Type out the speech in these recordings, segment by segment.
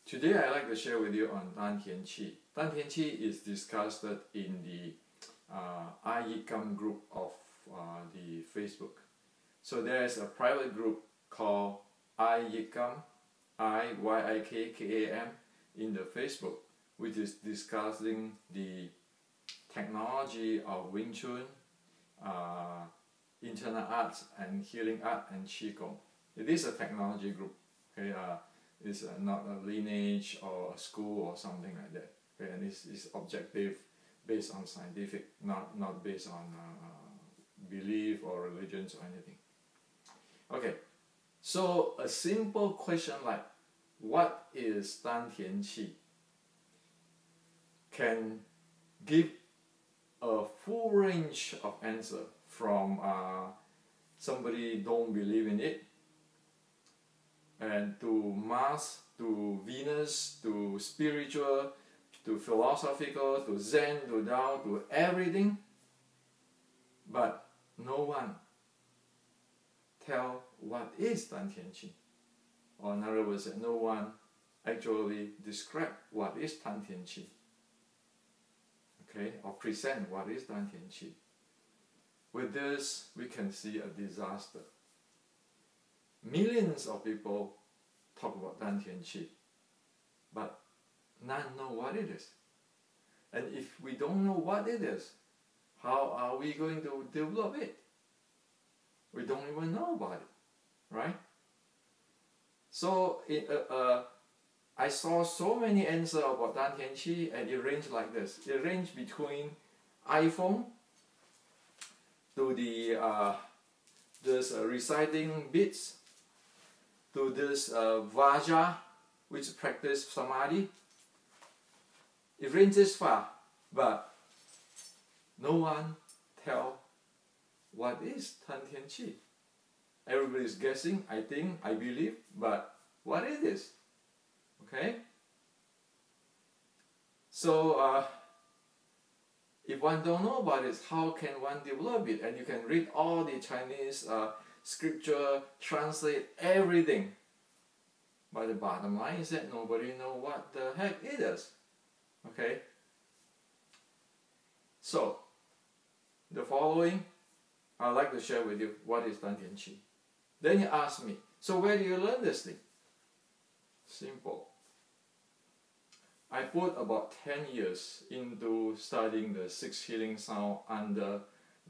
Today I'd like to share with you on Dian Qi. Dian Qi is discussed in the iYikKam group of the Facebook. So there is a private group called iYikKam, iYikKam in the Facebook, which is discussing the technology of Wing Chun, internal arts and healing art and Qigong. It is a technology group. Okay, it's not a lineage or a school or something like that. Okay, and it's objective, based on scientific, not based on belief or religions or anything. Okay, so a simple question like, what is Dian Qi? Can give a full range of answer from somebody don't believe in it, and to Mars, to Venus, to spiritual, to philosophical, to Zen, to Tao, to everything, but no one tell what is Dian Qi. Or in other words, no one actually describe what is Dian Qi. Okay, or present what is Dian Qi. With this, we can see a disaster. Millions of people talk about Dian Qi, but none know what it is. And if we don't know what it is, how are we going to develop it? We don't even know about it, right? So I saw so many answers about Dian Qi, and it ranged like this. It ranged between iPhone to the this reciting beats, to this Vajra, which practice samadhi. It ranges far, but no one tell what is Dian Qi. Everybody is guessing, I think, I believe, but what it is? Okay? So if one don't know about it, how can one develop it? And you can read all the Chinese scripture, translate everything. But the bottom line is that nobody knows what the heck it is. Okay? So, the following, I'd like to share with you what is Dian Qi. Then you ask me, so where do you learn this thing? Simple. I put about 10 years into studying the 6 healing sound under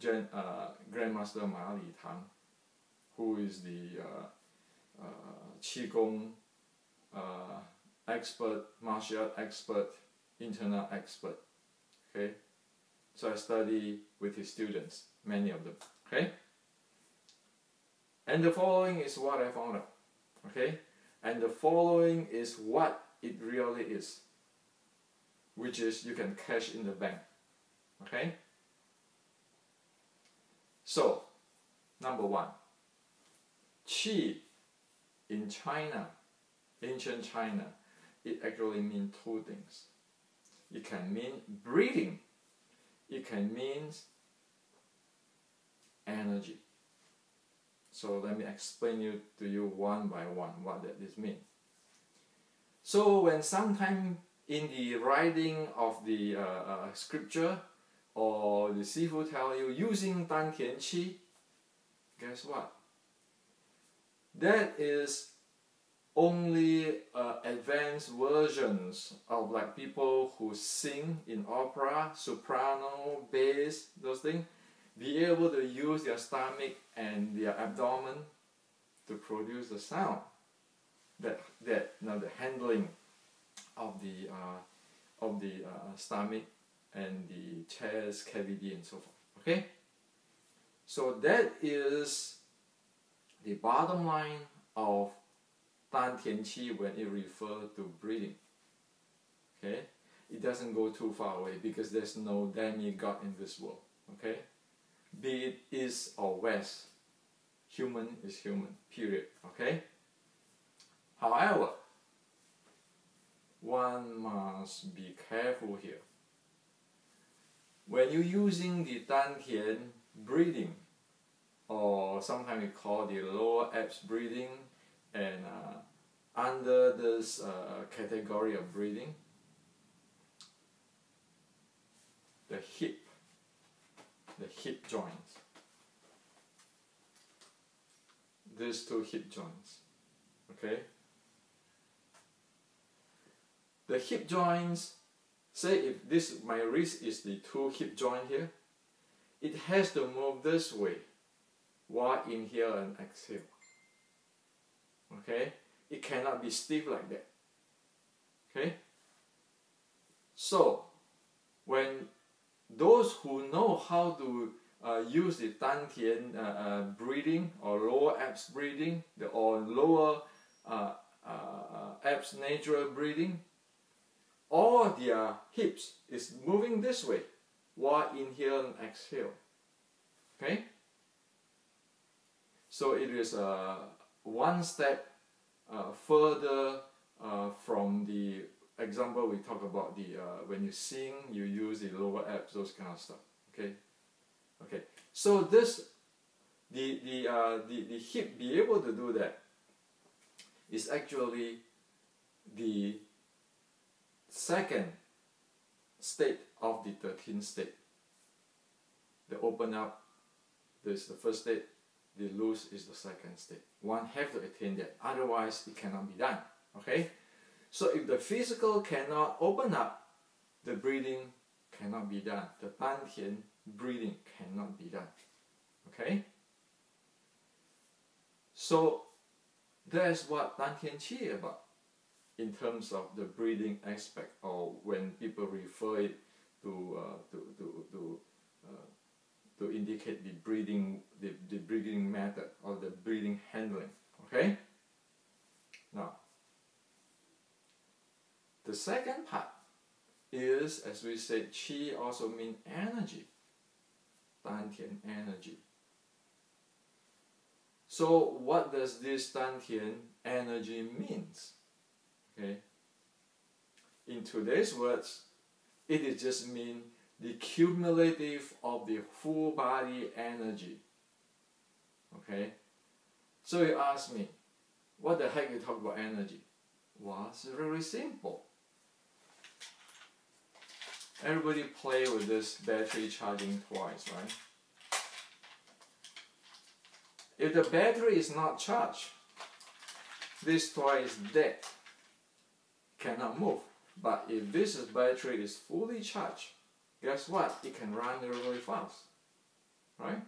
Grandmaster Ma Li Tang, who is the Qigong expert, martial art expert, internal expert. Okay, so I study with his students, many of them. Okay, and the following is what I found out. Okay, and the following is what it really is, which is you can cash in the bank. Okay, so number one, Qi in China, ancient China, it actually means two things. It can mean breathing. It can mean energy. So let me explain to you one by one what that means. So when sometime in the writing of the scripture, or the Sifu tell you using Dian Qi, guess what? That is only advanced versions of like people who sing in opera, soprano, bass, those things, be able to use their stomach and their abdomen to produce the sound. That now the handling of the stomach and the chest cavity and so forth. Okay, so that is the bottom line of Dian Qi when it refers to breathing. Okay, it doesn't go too far away because there's no demigod in this world. Okay, be it east or west, human is human. Period. Okay. However, one must be careful here. When you're using the Dantian breathing, or sometimes we call the lower abs breathing, and under this category of breathing, the hip joints. These two hip joints, okay? The hip joints, say if this, my wrist is the two hip joint here, it has to move this way while inhale and exhale, okay? It cannot be stiff like that, okay? So, when those who know how to use the Dantian breathing or lower abs breathing, or lower abs natural breathing, all their hips is moving this way while inhale and exhale. Okay? So it is one step further from the example we talk about the when you sing, you use the lower abs, those kind of stuff. Okay? Okay. So this the hip be able to do that is actually the second state of the 13th state. The open up, this is the first state, the loose is the second state. One have to attain that, otherwise it cannot be done. Okay? So if the physical cannot open up, the breathing cannot be done. The Dantian breathing cannot be done. Okay? So that's what Dian Qi about in terms of the breathing aspect, or when people refer it to indicate the breathing method or the breathing handling. Okay? Now, the second part is, as we said, Qi also means energy. Dantian energy. So what does this Dantian energy means? Okay. In today's words, it is just mean the cumulative of the full body energy. Okay. So you ask me, what the heck you talk about energy? Well, it's very simple. Everybody play with this battery charging twice, right? If the battery is not charged, this toy is dead, cannot move. But if this battery is fully charged, guess what? It can run really fast, right?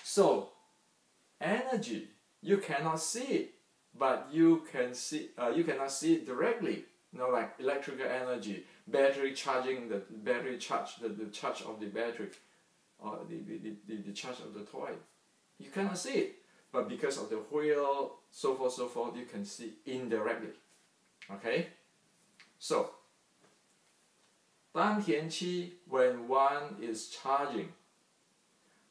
So, energy, you cannot see it, but you can see. You cannot see it directly. You know, like electrical energy, battery charging, the battery charge, the charge of the battery, or the charge of the toy. You cannot see it, but because of the wheel, so forth, you can see indirectly. Okay? So, Dantian Qi, when one is charging,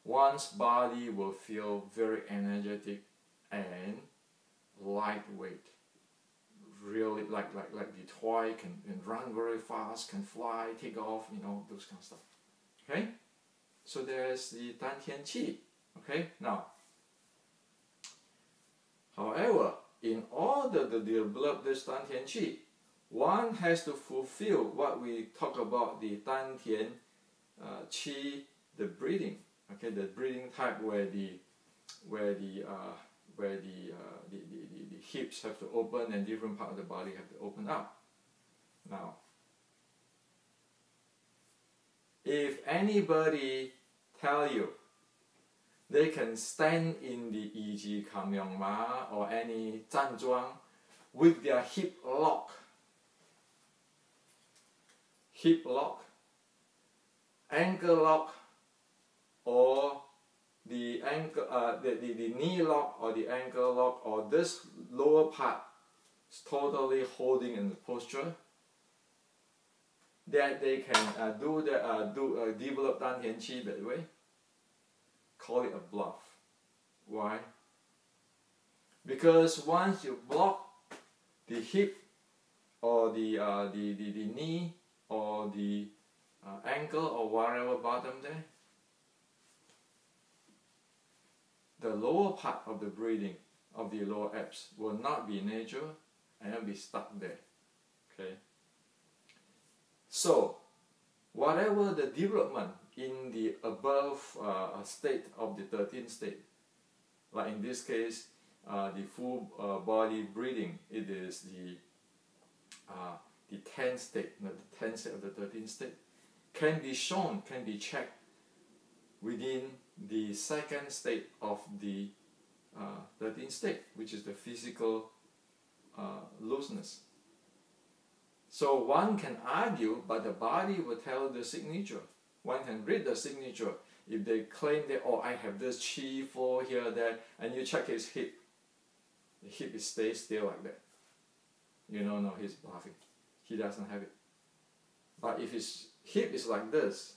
one's body will feel very energetic and lightweight. Really, like the toy can run very fast, can fly, take off, you know, those kind of stuff. Okay? So there's the Dantian Qi. Okay, now, however, in order to develop this Dantian Qi, one has to fulfill what we talk about the Dantian Qi, the breathing. Okay, the breathing type where the hips have to open and different part of the body have to open up. Now, if anybody tell you they can stand in the iYikKam or any 站桩 with their hip lock, ankle lock, or the ankle, the knee lock or the ankle lock, or this lower part is totally holding in the posture, that they can develop Dantian Qi that way. Call it a bluff. Why? Because once you block the hip or the knee or the ankle or whatever bottom there, the lower part of the breathing of the lower abs will not be natural and will be stuck there. Okay. So, whatever the development in the above state of the 13th state, like in this case, the full body breathing, it is the 10th state, the 10th state of the 13th state, can be shown, can be checked within the second state of the 13th state, which is the physical looseness. So one can argue, but the body will tell the signature. One can read the signature. If they claim that, oh, I have this Qi flow here, there, and you check his hip, the hip stays still like that. You know, no, he's bluffing. He doesn't have it. But if his hip is like this,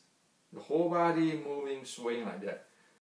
the whole body moving, swaying like that,